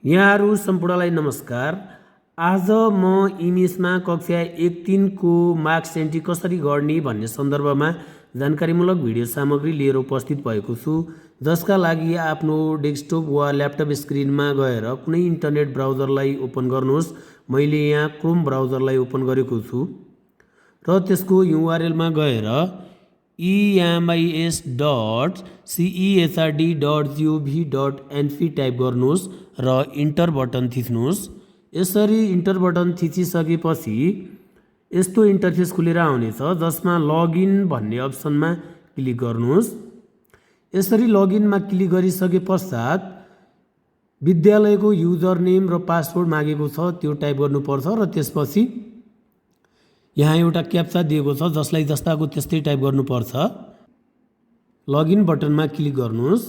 यहाँहरू सम्पूर्णलाई नमस्कार। आज म इमेजमा कक्षा 1-3 को मार्क्स एन्ट्री कसरी गर्ने भन्ने सन्दर्भमा जानकारीमूलक भिडियो सामग्री लिएर उपस्थित भएको छु, जसका लागि आफ्नो डेस्कटप वा ल्यापटप स्क्रिनमा गएर कुनै इन्टरनेट ब्राउजरलाई ओपन गर्नुहोस्। मैले यहाँ क्रोम ब्राउजरलाई ओपन गरेको छु र त्यसको युआरएलमा गएर emis.cesrd.gov.np टाइप गर्नुहोस् र इन्टर बटन थिच्नुहोस्। यसरी इन्टर बटन थिचिसकेपछि यस्तो इन्टरफेस खुलेर आउनेछ, जसमा लगइन भन्ने अप्सनमा क्लिक गर्नुहोस्। यसरी लगइनमा क्लिक गरिसके पश्चात विद्यालयको युजर नेम र पासवर्ड मागेको छ, त्यो टाइप गर्नुपर्छ र त्यसपछि यहाँ एउटा क्याप्चा दिएको छ, जसलाई जस्ताको त्यस्तै टाइप गर्नुपर्छ। लगइन बटनमा क्लिक गर्नुहोस्।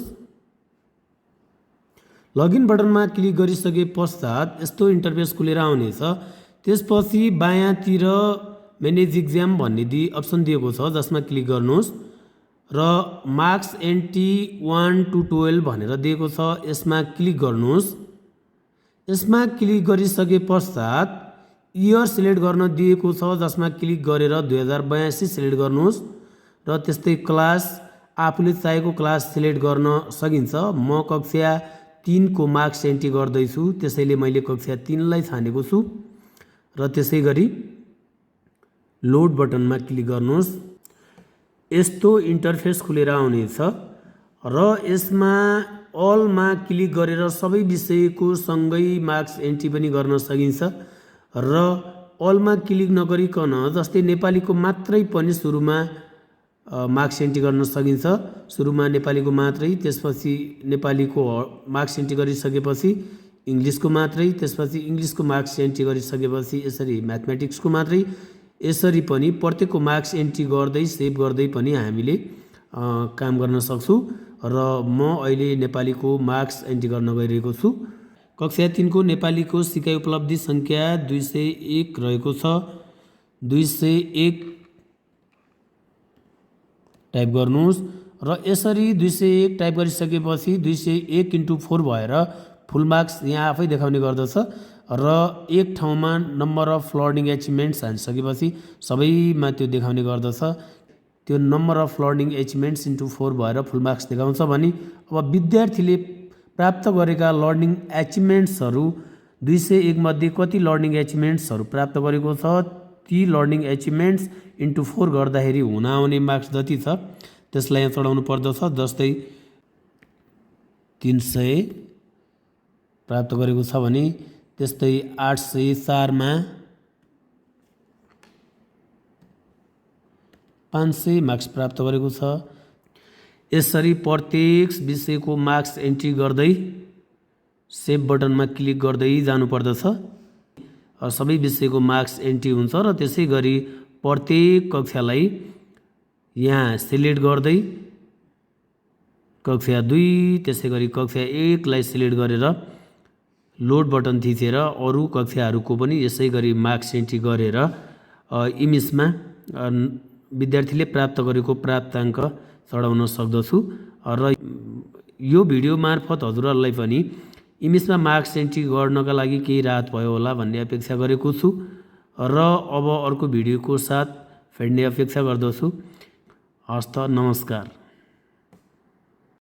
लगइन बटनमा क्लिक गरिसके पश्चात यस्तो इन्टरफेस खुलेर आउनेछ। त्यसपछि बायाँतिर म्यानेज एक्जाम भन्ने अप्सन दिएको छ, जसमा क्लिक गर्नुहोस् र मार्क्स एन्ट्री 1 to 12 भनेर दिएको छ, यसमा क्लिक गर्नुहोस्। यसमा क्लिक गरिसके पश्चात इयर सिलेक्ट गर्न दिएको छ, जसमा क्लिक गरेर 2082 सिलेक्ट गर्नुहोस् र त्यस्तै क्लास आफूले चाहेको क्लास सिलेक्ट गर्न सकिन्छ। म कक्षा 3 को मार्क्स एन्ट्री गर्दैछु, त्यसैले मैले कक्षा 3 लाई छानेको छु र त्यसै गरी लोड बटनमा क्लिक गर्नुहोस्। यस्तो इन्टरफेस खुलेर आउनेछ र यसमा अलमा क्लिक गरेर सबै विषयको सँगै मार्क्स एन्ट्री पनि गर्न सकिन्छ र अलमा क्लिक नगरिकन जस्तै नेपालीको मात्रै पनि सुरुमा मार्क्स एन्ट्री गर्न सकिन्छ। सुरुमा नेपालीको मात्रै, त्यसपछि नेपालीको मार्क्स एन्ट्री गरिसकेपछि इङ्ग्लिसको मात्रै, त्यसपछि इङ्ग्लिसको मार्क्स एन्ट्री गरिसकेपछि यसरी म्याथमेटिक्सको मात्रै, यसरी पनि प्रत्येकको मार्क्स एन्ट्री गर्दै सेभ गर्दै पनि हामीले काम गर्न सक्छौँ र म अहिले नेपालीको मार्क्स एन्ट्री गर्न गइरहेको छु। कक्षा 3 को नेपालीको सिकाइ उपलब्धि सङ्ख्या 201 रहेको छ। 201 टाइप गर्नुहोस् र यसरी 201 टाइप गरिसकेपछि 201 × 4 भएर फुल मार्क्स यहाँ आफै देखाउने गर्दछ र एक ठाउँमा नम्बर अफ लर्निङ एचिभमेन्ट्स हानिसकेपछि सबैमा त्यो देखाउने गर्दछ। त्यो नम्बर अफ लर्निङ एचिभमेन्ट्स × 4 भएर फुल मार्क्स देखाउँछ भने अब विद्यार्थीले प्राप्त गरेका लर्निङ एचिभमेन्ट्सहरू 201 मध्ये कति लर्निङ एचिभमेन्ट्सहरू प्राप्त गरेको छ, ती लर्निङ एचिभमेन्ट्स × 4 गर्दाखेरि हुन आउने मार्क्स जति छ त्यसलाई यहाँ चढाउनु पर्दछ। जस्तै 300 प्राप्त गरेको छ भने त्यस्तै 804 मा 500 मार्क्स प्राप्त गरेको छ। यसरी प्रत्येक विषयको मार्क्स एन्ट्री गर्दै सेभ बटनमा क्लिक गर्दै जानुपर्दछ। सबै विषयको मार्क्स एन्ट्री हुन्छ र त्यसै गरी प्रत्येक कक्षालाई यहाँ सिलेक्ट गर्दै कक्षा 2 त्यसै गरी कक्षा 1 लाई सिलेक्ट गरेर लोड बटन थिचेर अरू कक्षाहरूको पनि यसै गरी मार्क्स एन्ट्री गरेर इमेजमा विद्यार्थीले प्राप्त गरेको प्राप्ताङ्क चढाउन सक्दछु र यो भिडियो मार्फत हजुरहरूलाई पनि इमेजमा मार्क्स एन्ट्री गर्नका लागि केही राहत भयो होला भन्ने अपेक्षा गरेको छु र अब अर्को भिडियोको साथ फेर्ने अपेक्षा गर्दछु। हस्त नमस्कार।